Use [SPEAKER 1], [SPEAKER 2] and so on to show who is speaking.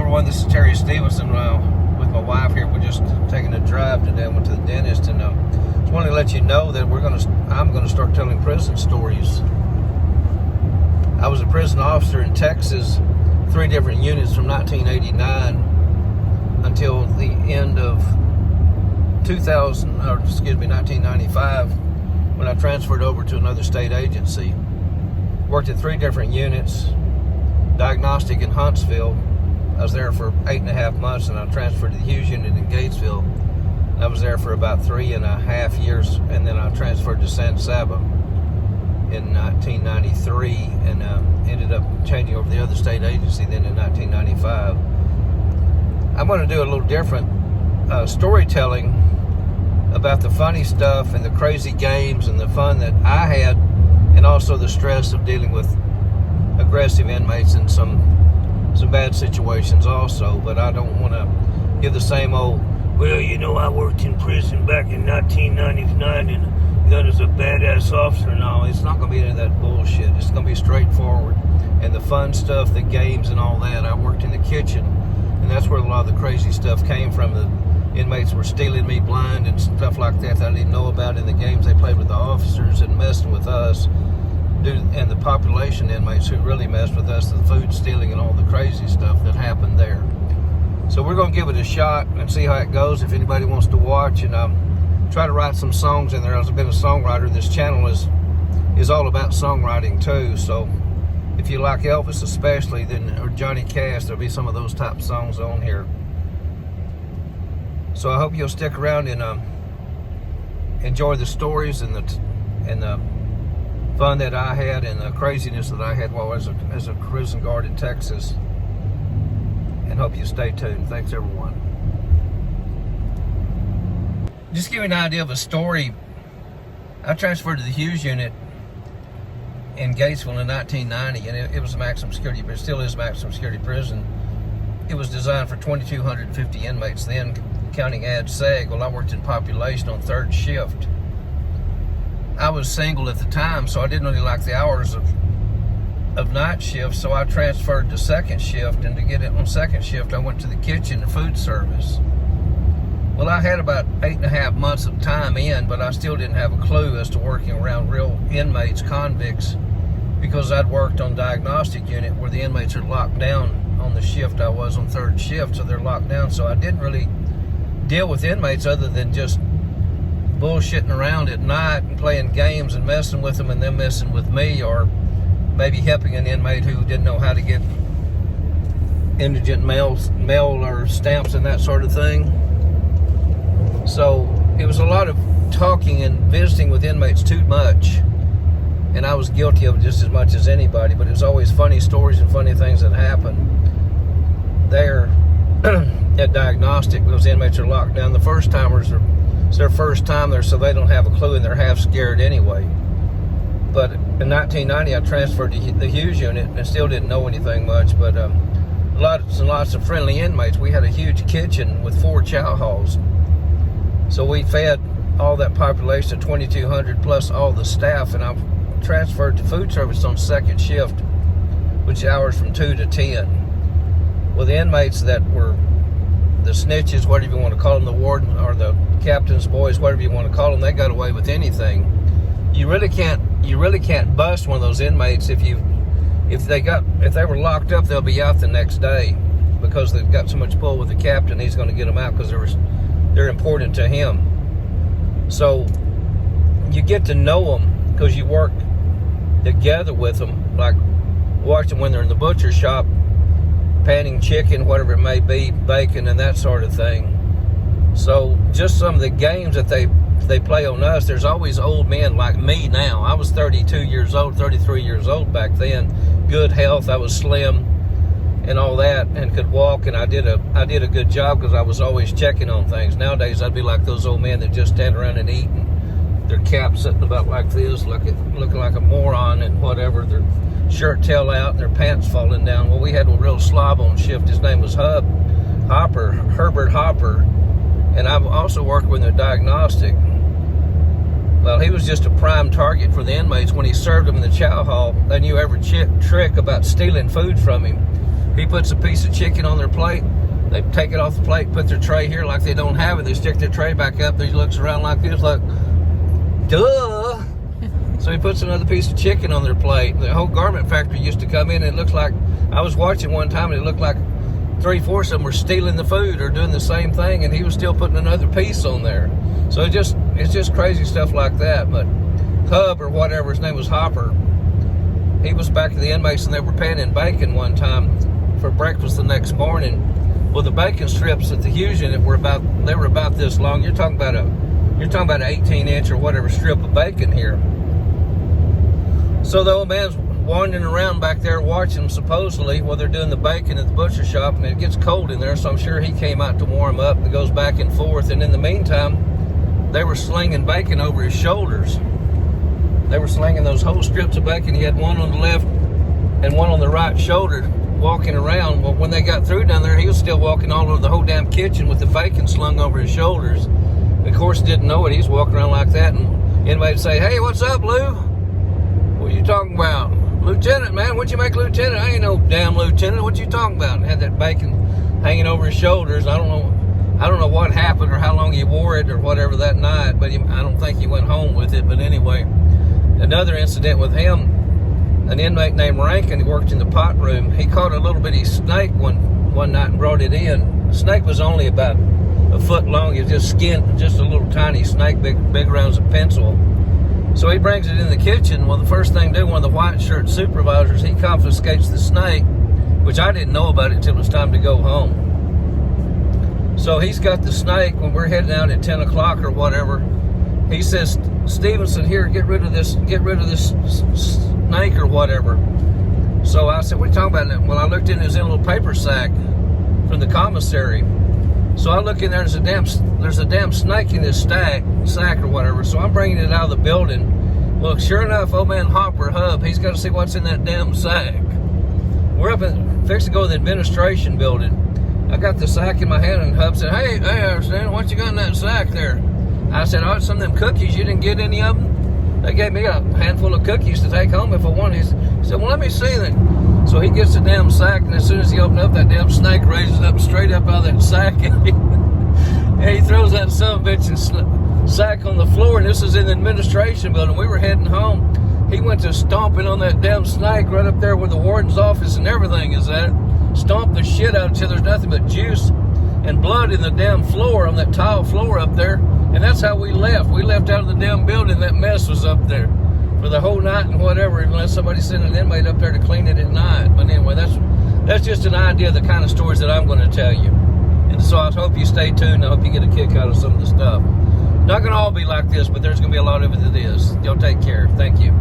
[SPEAKER 1] everyone, this is Terry Stephenson with my wife here. We're just taking a drive today. I went to the dentist, and just wanted to let you know that I'm gonna start telling prison stories. I was a prison officer in Texas, 3 different units from 1989 until the end of 1995, when I transferred over to another state agency. Worked at 3 different units. Diagnostic in Huntsville. I was there for 8.5 months, and I transferred to the Hughes Unit in Gatesville. I was there for about 3.5 years, and then I transferred to Saba in 1993, and ended up changing over to the other state agency then in 1995. I'm going to do a little different storytelling about the funny stuff and the crazy games and the fun that I had, and also the stress of dealing with aggressive inmates and some bad situations also. But I don't want to give the same old, well, you know, I worked in prison back in 1999 and that is a badass officer. No, it's not going to be any of that bullshit. It's going to be straightforward. And the fun stuff, the games and all that. I worked in the kitchen, and that's where a lot of the crazy stuff came from. The inmates were stealing me blind and stuff like that I didn't know about in the games they played with the officers and messing with us. And the population inmates who really messed with us, the food stealing and all the crazy stuff that happened there. So we're going to give it a shot and see how it goes. If anybody wants to watch, and try to write some songs in there. I've been a songwriter. This channel is all about songwriting too. So if you like Elvis especially, or Johnny Cash, there'll be some of those type of songs on here. So I hope you'll stick around and enjoy the stories and the fun that I had and the craziness that I had while I was as a prison guard in Texas. And hope you stay tuned. Thanks, everyone. Just to give you an idea of a story, I transferred to the Hughes Unit in Gatesville in 1990, and it was a maximum security, but it still is a maximum security prison. It was designed for 2,250 inmates then, counting ad-seg. Well, I worked in population on 3rd shift. I was single at the time, so I didn't really like the hours of night shift, so I transferred to 2nd shift, and to get it on 2nd shift, I went to the kitchen and food service. Well, I had about 8.5 months of time in, but I still didn't have a clue as to working around real inmates, convicts, because I'd worked on Diagnostic Unit where the inmates are locked down on the shift I was on 3rd shift, so they're locked down, so I didn't really deal with inmates other than just bullshitting around at night and playing games and messing with them and them messing with me, or maybe helping an inmate who didn't know how to get indigent mail or stamps and that sort of thing. So it was a lot of talking and visiting with inmates too much, and I was guilty of it just as much as anybody, but it was always funny stories and funny things that happened there at Diagnostic. Those inmates are locked down. The first timers it's their first time there, so they don't have a clue, and they're half scared anyway. But in 1990, I transferred to the Hughes Unit, and I still didn't know anything much, but lots and lots of friendly inmates. We had a huge kitchen with 4 chow halls. So we fed all that population of 2,200 plus all the staff, and I transferred to food service on 2nd shift, which hours from 2 to 10. Well, the inmates that were the snitches, whatever you want to call them, the warden or the captain's boys, whatever you want to call them, they got away with anything. You really can't bust one of those inmates if they were locked up, they'll be out the next day because they've got so much pull with the captain. He's going to get them out because they're important to him. So you get to know them because you work together with them, like watch them when they're in the butcher shop panning chicken, whatever it may be, bacon and that sort of thing. So just some of the games that they play on us, there's always old men like me now. I was 32 years old, 33 years old back then. Good health, I was slim and all that, and could walk, and I did a good job because I was always checking on things. Nowadays, I'd be like those old men that just stand around and eat, and their cap sitting about like this, looking like a moron and whatever, their shirt tail out and their pants falling down. Well, we had a real slob on shift. His name was Herbert Hopper, and I've also worked with a Diagnostic. Well, he was just a prime target for the inmates. When he served them in the chow hall, they knew every trick about stealing food from him. He puts a piece of chicken on their plate. They take it off the plate, put their tray here like they don't have it. They stick their tray back up. He looks around like this, like, duh. So he puts another piece of chicken on their plate. The whole garment factory used to come in, and it looked like, I was watching one time, and it looked like 3/4 of them were stealing the food or doing the same thing, and he was still putting another piece on there. So it's just crazy stuff like that. But Hub, or whatever, his name was Hopper, he was back to the inmates, and they were panning bacon one time for breakfast the next morning. Well, the bacon strips at the Hughes Unit were about this long. You're talking about an 18-inch or whatever strip of bacon here. So the old man's wandering around back there watching them, supposedly, while they're doing the bacon at the butcher shop, and it gets cold in there, so I'm sure he came out to warm up and goes back and forth. And in the meantime, they were slinging bacon over his shoulders. They were slinging those whole strips of bacon. He had one on the left and one on the right shoulder walking around. Well, when they got through down there, he was still walking all over the whole damn kitchen with the bacon slung over his shoulders. Of course, didn't know it. He was walking around like that, and anybody would say, "Hey, what's up, Lou? What are you talking about? Lieutenant, man, what'd you make lieutenant? I ain't no damn lieutenant. What you talking about?" And had that bacon hanging over his shoulders. I don't know what happened or how long he wore it or whatever that night, but I don't think he went home with it. But anyway, another incident with him, an inmate named Rankin, who worked in the pot room, he caught a little bitty snake one night and brought it in. The snake was only about a foot long. It was just skin, just a little tiny snake, big around as a pencil. So he brings it in the kitchen. Well, the first thing to do, one of the white shirt supervisors, he confiscates the snake, which I didn't know about it until it was time to go home. So he's got the snake. When we're heading out at 10 o'clock or whatever, he says, "Stephenson, here, get rid of this snake or whatever." So I said, "What are you talking about?" Well, I looked in, it was in a little paper sack from the commissary. So I look in there, there's a damn snake in this sack or whatever. So I'm bringing it out of the building. Well, sure enough, old man Hopper, Hub, he's got to see what's in that damn sack. We're fixing to go to the administration building. I got the sack in my hand, and Hub said, "Hey, Stan, what you got in that sack there?" I said, "Oh, it's some of them cookies. You didn't get any of them?" They gave me a handful of cookies to take home if I wanted. He said, "Well, let me see then." So he gets the damn sack, and as soon as he opened up, that damn snake raises up straight up out of that sack, and he throws that son of a bitch sack on the floor. And this is in the administration building. We were heading home. He went to stomping on that damn snake right up there where the warden's office and everything is at. Stomped the shit out until there's nothing but juice and blood in the damn floor, on that tile floor up there. And that's how we left. We left out of the damn building. That mess was up there for the whole night and whatever, unless somebody sent an inmate up there to clean it at night. But anyway, that's just an idea of the kind of stories that I'm going to tell you. And so I hope you stay tuned. I hope you get a kick out of some of the stuff. Not going to all be like this, but there's going to be a lot of it that is. Y'all take care. Thank you.